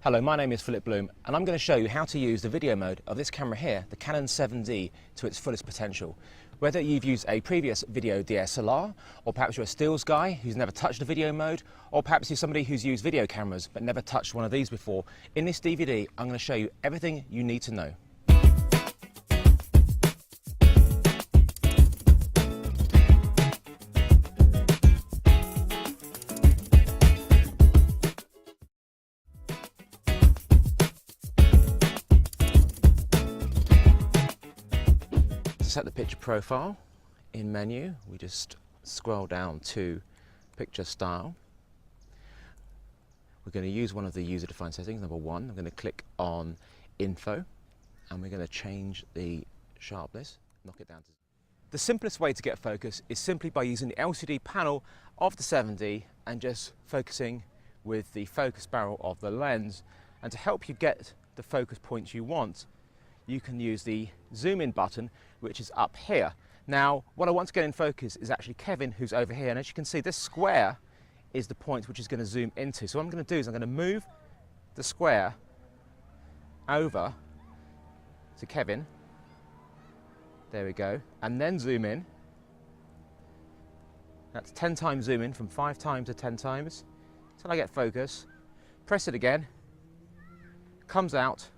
Hello, my name is Philip Bloom and I'm going to show you how to use the video mode of this camera here, the Canon 7D, to its fullest potential. Whether you've used a previous video DSLR, or perhaps you're a stills guy who's never touched the video mode, or perhaps you're somebody who's used video cameras but never touched one of these before, in this DVD I'm going to show you everything you need to know. To set the picture profile, in menu we just scroll down to picture style. We're going to use one of the user defined settings, number 1. I'm going to click on info and we're going to change the sharpness, knock it down to... The simplest way to get focus is simply by using the LCD panel of the 7D and just focusing with the focus barrel of the lens. And to help you get the focus points you want, you can use the zoom in button, which is up here. Now, what I want to get in focus is actually Kevin, who's over here, and as you can see, this square is the point which is going to zoom into. So what I'm going to do is I'm going to move the square over to Kevin. There we go, and then zoom in. That's 10 times zoom in, from 5 times to 10 times, until I get focus. Press it again, comes out,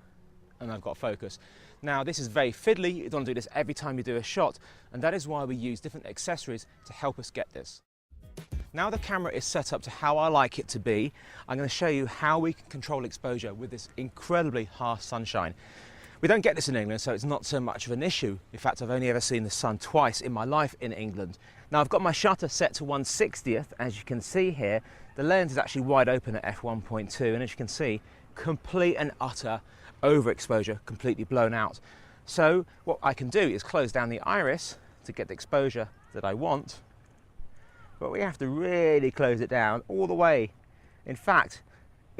and I've got focus. Now this is very fiddly, you don't want to do this every time you do a shot, and that is why we use different accessories to help us get this. Now the camera is set up to how I like it to be, I'm going to show you how we can control exposure with this incredibly harsh sunshine. We don't get this in England, so it's not so much of an issue. In fact, I've only ever seen the sun twice in my life in England. Now I've got my shutter set to 1/60th, as you can see here. The lens is actually wide open at f1.2, and as you can see, complete and utter overexposure, completely blown out. So what I can do is close down the iris to get the exposure that I want, but we have to really close it down all the way. In fact,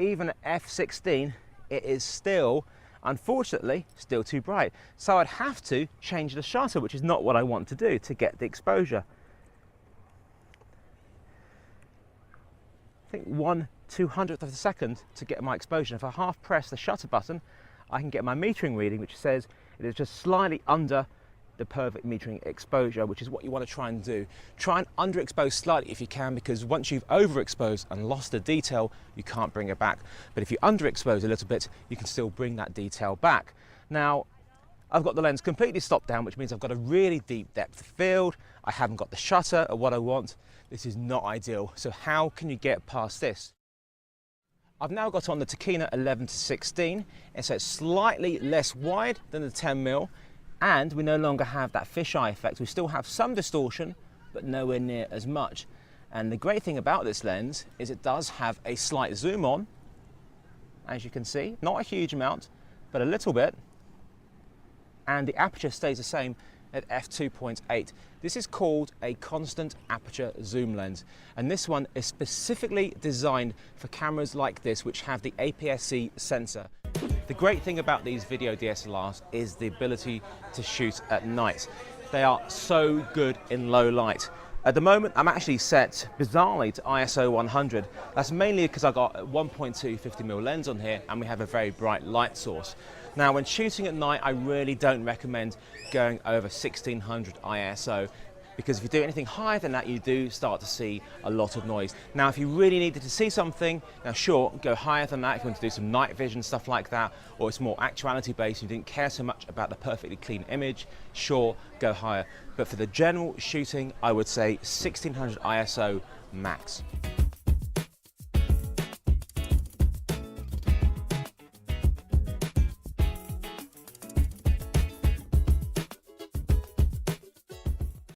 even at f16 it is still, unfortunately, still too bright. So I'd have to change the shutter, which is not what I want to do, to get the exposure. I think 1/200th of a second to get my exposure. If I half press the shutter button, I can get my metering reading, which says it is just slightly under the perfect metering exposure, which is what you want to try and do. Try and underexpose slightly if you can, because once you've overexposed and lost the detail, you can't bring it back. But if you underexpose a little bit, you can still bring that detail back. Now, I've got the lens completely stopped down, which means I've got a really deep depth of field. I haven't got the shutter at what I want. This is not ideal. So how can you get past this? I've now got on the Canon 11-16, and so it's slightly less wide than the 10mm, and we no longer have that fisheye effect. We still have some distortion, but nowhere near as much. And the great thing about this lens is it does have a slight zoom on, as you can see, not a huge amount, but a little bit, and the aperture stays the same at f2.8. This is called a constant aperture zoom lens, and this one is specifically designed for cameras like this, which have the APS-C sensor. The great thing about these video DSLRs is the ability to shoot at night. They are so good in low light. At the moment, I'm actually set, bizarrely, to ISO 100. That's mainly because I've got a 1.2 50mm lens on here, and we have a very bright light source. Now, when shooting at night, I really don't recommend going over 1600 ISO, because if you do anything higher than that, you do start to see a lot of noise. Now, if you really needed to see something, now sure, go higher than that if you want to do some night vision, stuff like that, or it's more actuality based, you didn't care so much about the perfectly clean image, sure, go higher. But for the general shooting, I would say 1600 ISO max.